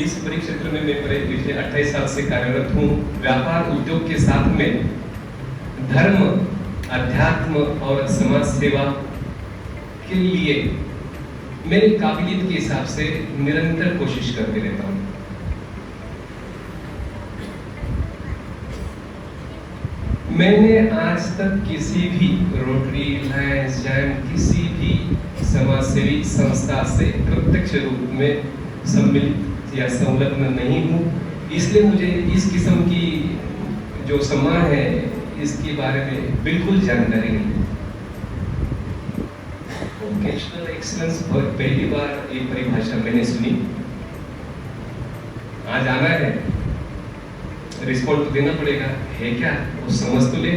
इस परिक्षेत्र में मैं पिछले 28 साल से कार्यरत हूँ। व्यापार उद्योग के साथ में धर्म, अध्यात्म और समाज सेवा के लिए मेरी काबिलियत के हिसाब से निरंतर कोशिश करते रहता हूँ। मैंने आज तक किसी भी रोटरी, लायंस, जैम, किसी भी समाज सेवी संस्था से प्रत्यक्ष रूप में सम्मिलित या संलग्न नहीं हूँ। इसलिए मुझे इस किस्म की जो सम्मान है इसके बारे में बिल्कुल जानकारी नहीं। वोकेशनल एक्सीलेंस पहली बार ये परिभाषा मैंने सुनी। आज आना है, रिस्पॉन्ड तो देना पड़ेगा, है क्या वो समझ तो ले।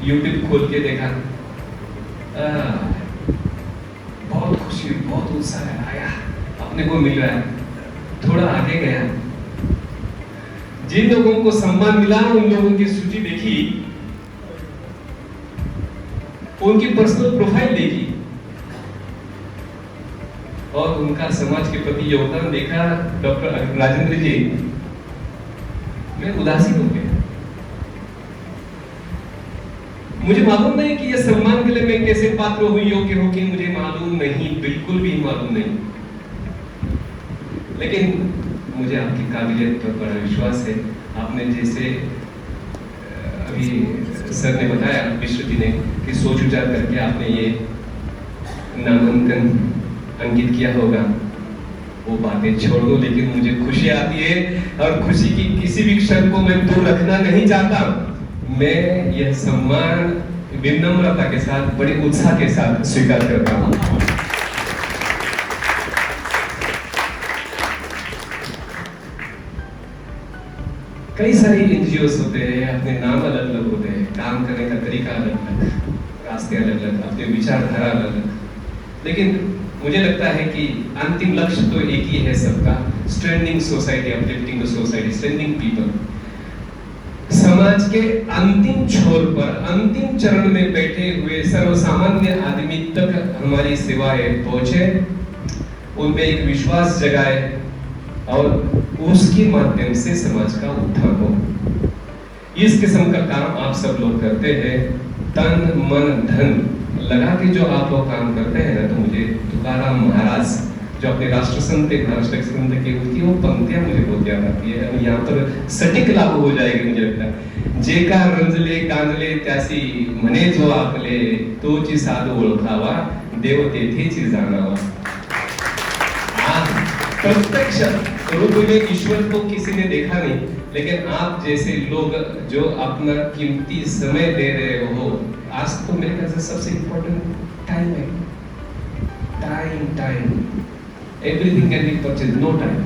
यूट्यूब खोल के देखा, बहुत खुशी, बहुत उत्साह आया, अपने को मिल रहा है। थोड़ा आगे गया, जिन लोगों को सम्मान मिला उन लोगों की सूची देखी, उनकी पर्सनल प्रोफाइल देखी और उनका समाज के प्रति योगदान देखा। डॉक्टर राजेंद्र जी, मैं उदासीन हो गया। मुझे मालूम नहीं कि यह सम्मान के लिए मैं कैसे पात्र हुई, योग्य हो कि मुझे मालूम नहीं, बिल्कुल भी मालूम नहीं। लेकिन मुझे आपकी काबिलियत पर बड़ा विश्वास है। आपने जैसे अभी सर ने बताया, विश्व जी ने, कि सोच विचार करके आपने ये नामांकन अंकित किया होगा, वो बातें छोड़ दो। लेकिन मुझे खुशी आती है और खुशी की किसी भी क्षण को मैं दूर रखना नहीं चाहता। मैं यह सम्मान विनम्रता के साथ, बड़े उत्साह के साथ स्वीकार करता हूँ। कई सारे एनजीओस होते हैं, अपने नाम अलग अलग होते हैं, काम करने का तरीका अलग अलग, रास्ते अलग अलग, अपने विचारधारा अलग अलग। लेकिन मुझे लगता है कि अंतिम लक्ष्य तो एक ही है सबका, strengthening society, uplifting the society, strengthening people. समाज के अंतिम छोर पर, अंतिम चरण में बैठे हुए सर्वसामान्य आदमी तक हमारी सेवाएं पहुंचे, उनमें एक विश्वास जगाए और उसके माध्यम से समाज का उत्थान हो। इस किस्म का काम आप सब लोग करते हैं, तन मन धन लगा के जो आप लोग काम करते हैं ना, तो मुझे तुकाराम महाराज जो अपने राष्ट्रसंत के होती है, वो पंक्तियां मुझे बहुत याद आती है। यहाँ पर सटीक लागू हो जाएगी मुझे लगता है। जे का रंजले गांजले त्यासी मने जो आपले, तोची साधू ओळखावा, देव तेथेची जाणावा। प्रत्यक्ष रूप में ईश्वर को किसी ने देखा नहीं, लेकिन आप जैसे लोग जो अपना कीमती समय दे रहे हो, आज तो मेरे ख्याल से सबसे इंपॉर्टेंट टाइम है। Time everything can be purchase, no time.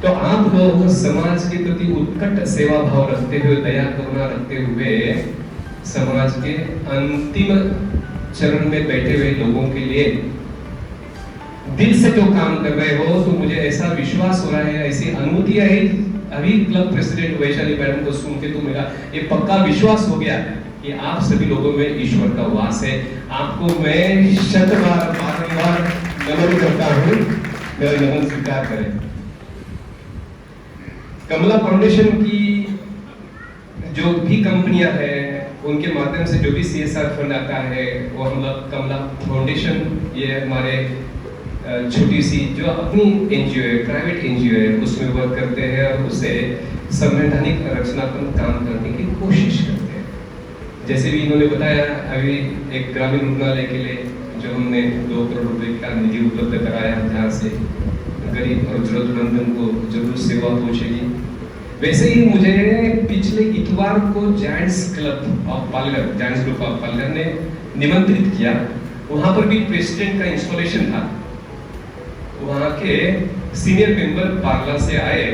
तो आप लोग समाज के प्रति उत्कट सेवा भाव रखते हुए, दया करुणा रखते हुए, समाज के अंतिम चरण में बैठे हुए लोगों के लिए दिल से जो काम कर रहे हो, तो मुझे ऐसा विश्वास हो रहा है, ऐसी अनुभूतियां है। अभी क्लब प्रेसिडेंट वैशाली मैडम को सुन के तो मेरा ये पक्का विश्वास हो गया कि आप सभी लोगों में ईश्वर का वास है। आपको मैं शतबार बारंबार नमन करता हूँ, मेरा नमन स्वीकार करें। कमला फाउंडेशन की जो भी कंपनियां हैं, उनके माध्यम से जो भी CSR फंड आता है, वो हम लोग कमला फाउंडेशन, ये हमारे छोटी सी जो अपनी एनजीओ है, प्राइवेट एनजीओ है, उसमें वर्क करते हैं और उससे संवैधानिक रचनात्मक काम करने की कोशिश करते हैं। जैसे भी इन्होंने बताया, अभी एक ग्रामीण रुग्णालय के लिए जो हमने 2 करोड़ रुपए का निधि उपलब्ध कराया, जहाँ से गरीब और जरूरतमंदों को जरूर सेवा पहुंचेगी। वैसे ही मुझे पिछले इतवार को giants club of Palghar, giants group of Palghar ने निमंत्रित किया। वहां पर भी प्रेसिडेंट का इंस्टॉलेशन था। वहाँ के सीनियर मेंबर पार्ला से आए,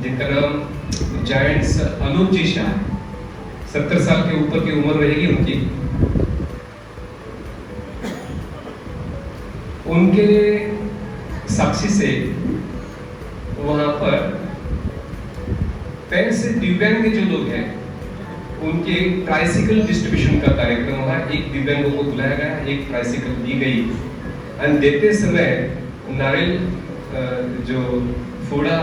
जिनका नाम जायंट्स अनूप जी शाह, 70 साल के ऊपर की उम्र रहेगी उनकी। उनके साक्षी से वहां पर पैर से दिव्यांग जो लोग हैं, उनके ट्राइसिकल डिस्ट्रीब्यूशन का कार्यक्रम हुआ। एक दिव्यांगों को बुलाया गया, एक ट्राइसिकल दी गई। देते समय नारियल जो फोड़ा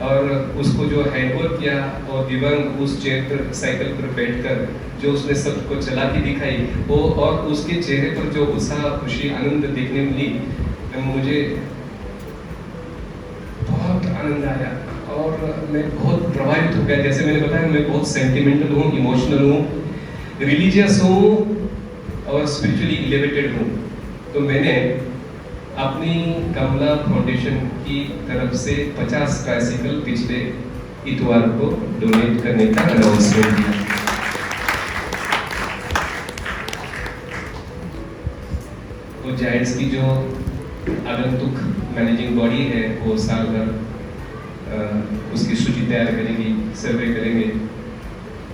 और उसको जो हैंडओवर किया और दिव्यांग उस चेयर पर साइकिल पर बैठकर जो उसने सबको चला के दिखाई वो और उसके चेहरे पर जो उत्साह खुशी आनंद देखने मिली मुझे बहुत आनंद आया और मैं बहुत प्रभावित हो गया। जैसे मैंने बताया मैं बहुत सेंटिमेंटल हूँ, इमोशनल हूँ, रिलीजियस हूँ और स्पिरिचुअली एलिवेटेड हूँ। तो मैंने अपनी कमला फाउंडेशन की तरफ से 50 ट्राइसिकल पिछले इतवार को डोनेट करने का अनाउंसमेंट किया। वो जायंट्स की जो आगंतुक मैनेजिंग बॉडी है वो साल भर उसकी सूची तैयार करेगी, सर्वे करेंगे।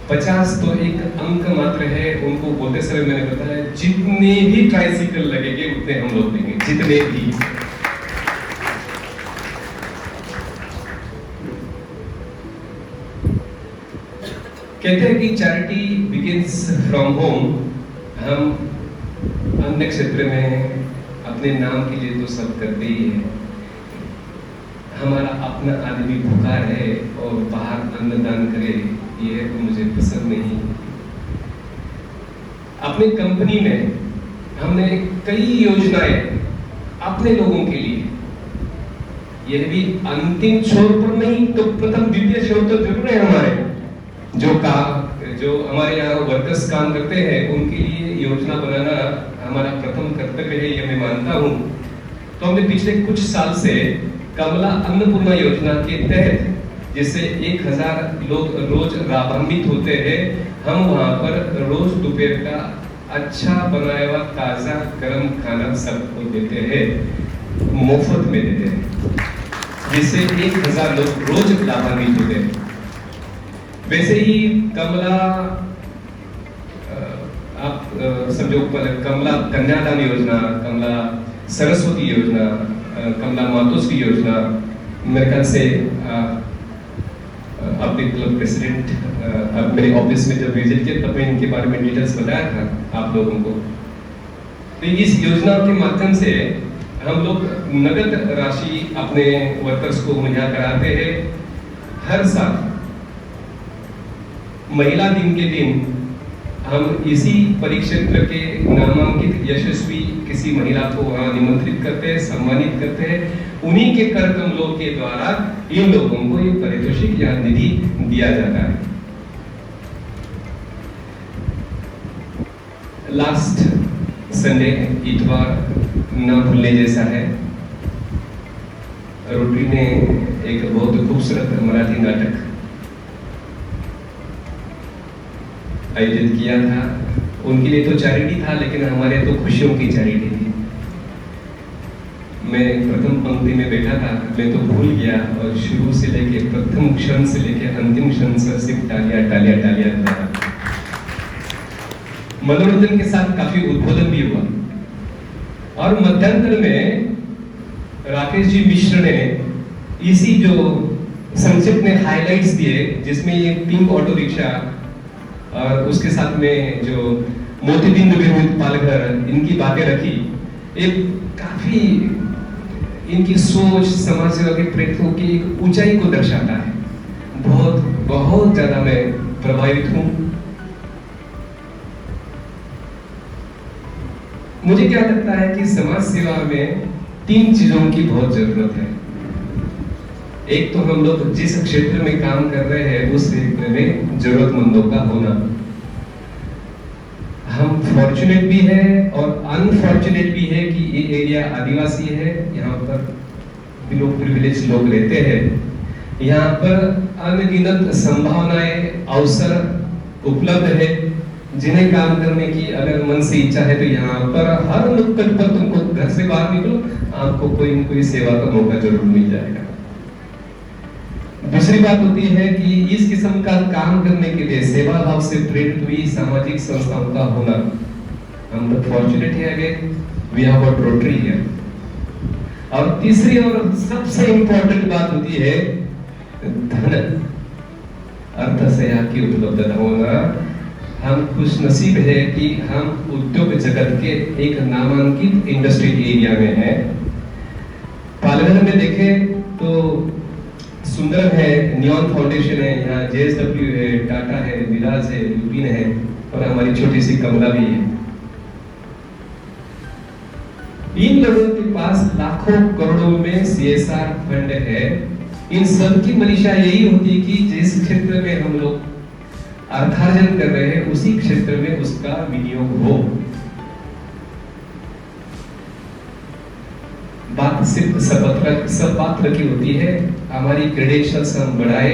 50 तो एक अंक मात्र है। उनको बोलते समय मैंने बताया जितने भी ट्राइसिकल लगेंगे उतने हम लोग देंगे, जितने भी। कहते हैं कि चैरिटी बिगिंस फ्रॉम होम। हम अन्य क्षेत्र में अपने नाम के लिए तो सब करते ही है। हमारा अपना आदमी भूखा रहे और बाहर अन्नदान करे, ये मुझे पसंद नहीं। अपनी कंपनी में हमने कई योजनाएं अपने लोगों के लिए, यह भी अंतिम छोर पर नहीं तो प्रथम द्वितीय छोर तो जरूर है। हमारे जो हमारे यहाँ वर्कर्स काम करते हैं उनके लिए योजना बनाना हमारा प्रथम कर्तव्य है, यह मैं मानता हूँ। तो हमने पिछले कुछ साल से कमला अन्नपूर्णा योजना के तहत जिससे 1000 लोग रोज लाभान्वित होते हैं, हम वहां पर रोज दोपहर का अच्छा बनाया हुआ ताजा गर्म खाना सबको देते हैं, मुफ्त में देते हैं, जिससे 1000 लोग रोज लाभान्वित होते हैं। वैसे ही कमला आप समझो कमला कन्यादान योजना, कमला सरस्वती योजना, कमला मातोश्री योजना, मेरे ख्याल से अपने क्लब प्रेसिडेंट मेरे ऑफिस में जब विजिट किया तब मैं इनके बारे में डिटेल्स बताया था आप लोगों को। तो इस योजना के माध्यम से हम लोग नगद राशि अपने वर्कर्स को मुहैया कराते हैं। हर साल महिला दिन के दिन हम इसी परिक्षेत्र के नामांकित यशस्वी किसी महिला को वहां निमंत्रित करते हैं, सम्मानित करते हैं। उन्हीं के कर कमलों के द्वारा इन लोगों को ये पारितोषिक या निधि दिया जाता है। लास्ट संडे इतवार न भूलने जैसा है। रोटरी ने एक बहुत खूबसूरत मराठी नाटक आयोजित किया था। उनके लिए तो चैरिटी था, लेकिन हमारे तो खुशियों की चैरिटी थी। मैं प्रथम पंक्ति में बैठा था, मैं तो भूल गया और शुरू से लेके प्रथम क्षण से लेके अंतिम क्षण से सिर्फ टालियां टालियां टालियां था। मनोरंजन के साथ काफी उद्बोधन भी हुआ और मध्यांतर में राकेश जी मिश्र ने इसी जो संक्षिप्त में हाइलाइट्स दिए, जिसमें ये पिंक ऑटो रिक्शा और उसके साथ में जो मोतीबिंद विरोध पालघर, इनकी बातें रखी। एक काफी इनकी सोच समाज सेवा के प्रेरकों की एक ऊंचाई को दर्शाता है। बहुत बहुत ज्यादा मैं प्रभावित हूं। मुझे क्या लगता है कि समाज सेवा में 3 चीजों की बहुत जरूरत है। एक तो हम लोग जिस क्षेत्र में काम कर रहे हैं उस क्षेत्र में जरूरतमंदों का होना। हम फॉर्चुनेट भी है और अनफॉर्चुनेट भी है कि ये एरिया आदिवासी है, यहाँ पर बिलो प्रिविलेज लोग रहते हैं। यहाँ पर अनगिनत संभावनाएं, अवसर उपलब्ध है, जिन्हें काम करने की अगर मन से इच्छा है तो यहाँ पर हर नुक्कड़ पर तुमको घर से बाहर निकलो, आपको कोई न कोई सेवा का मौका जरूर मिल जाएगा। दूसरी बात होती है कि इस किस्म का काम करने के लिए सेवा भाव से प्रेरित हुई सामाजिक संस्थाओं का होना। हम लोग फॉर्चुनेट है, again we have got Rotary here. और तीसरी और सबसे इंपॉर्टेंट बात होती है धन, अर्थ से की उपलब्धता होना। हम खुश नसीब है कि हम उद्योग जगत के एक नामांकित इंडस्ट्री एरिया में हैं। पालघर में देखें तो सुंदरम है, नियॉन फाउंडेशन है, यहाँ JSW है, टाटा है, विलास है, यूपिन है और हमारी छोटी सी कमला भी है। इन लोगों के पास लाखों करोड़ों में CSR फंड है। इन सब की मंशा यही होती है कि जिस क्षेत्र में हम लोग अर्थार्जन कर रहे हैं उसी क्षेत्र में उसका विनियोग हो। बात सिर्फ सब बात रखी होती है, हमारी क्रेडेंशियल्स हम बढ़ाए।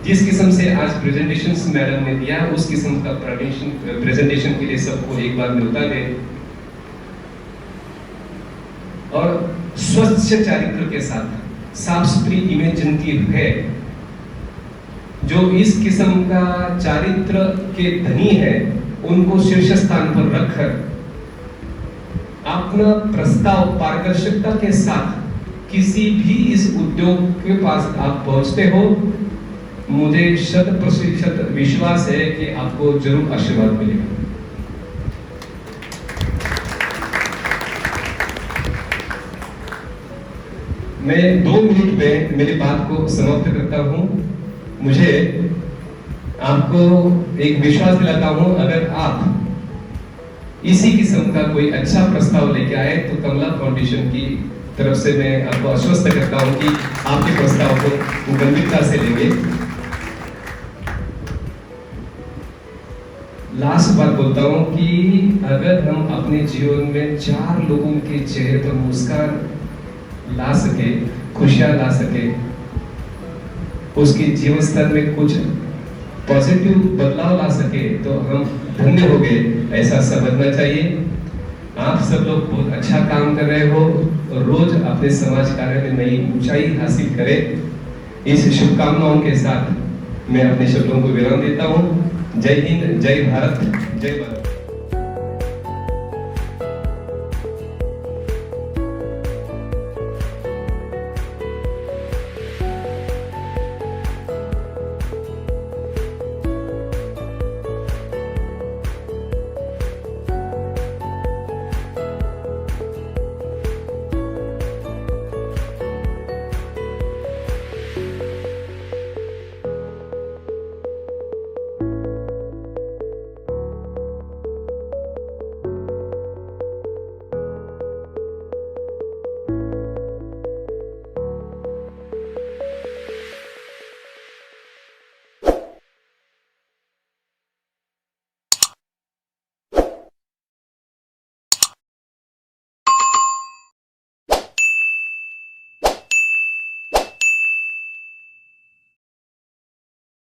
जिस किस्म से आज प्रेजेंटेशंस मैडम ने दिया उस किस्म का प्रेजेंटेशन के लिए सबको एक बार मिलता है और स्वच्छ चारित्र के साथ साफ सुथरी इमेज जिनकी है, जो इस किस्म का चारित्र के धनी है, उनको शीर्ष स्थान पर रखकर अपना प्रस्ताव पारदर्शिता के साथ किसी भी इस उद्योग के पास आप पहुंचते हो, मुझे 100% विश्वास है कि आपको जरूर आशीर्वाद मिलेगा। मैं 2 मिनट में मेरी बात को समाप्त करता हूं। मुझे आपको एक विश्वास दिलाता हूं, अगर आप इसी किस्म का कोई अच्छा प्रस्ताव लेके आए तो कमला फाउंडेशन की तरफ से मैं आपको आश्वस्त करता हूं कि आपके प्रस्ताव को गंभीरता से लेंगे। लास्ट बात बोलता हूं कि अगर हम अपने जीवन में 4 लोगों के चेहरे पर मुस्कान ला सके, खुशियां ला सके, उसके जीवन स्तर में कुछ पॉजिटिव बदलाव ला सके तो हम धन्य हो गए, ऐसा समझना चाहिए। आप सब लोग बहुत अच्छा काम कर रहे हो और रोज अपने समाज कार्य में नई ऊंचाई हासिल करें। इस शुभकामनाओं के साथ मैं अपने शब्दों को विराम देता हूं। जय हिंद, जय भारत, जय भारत।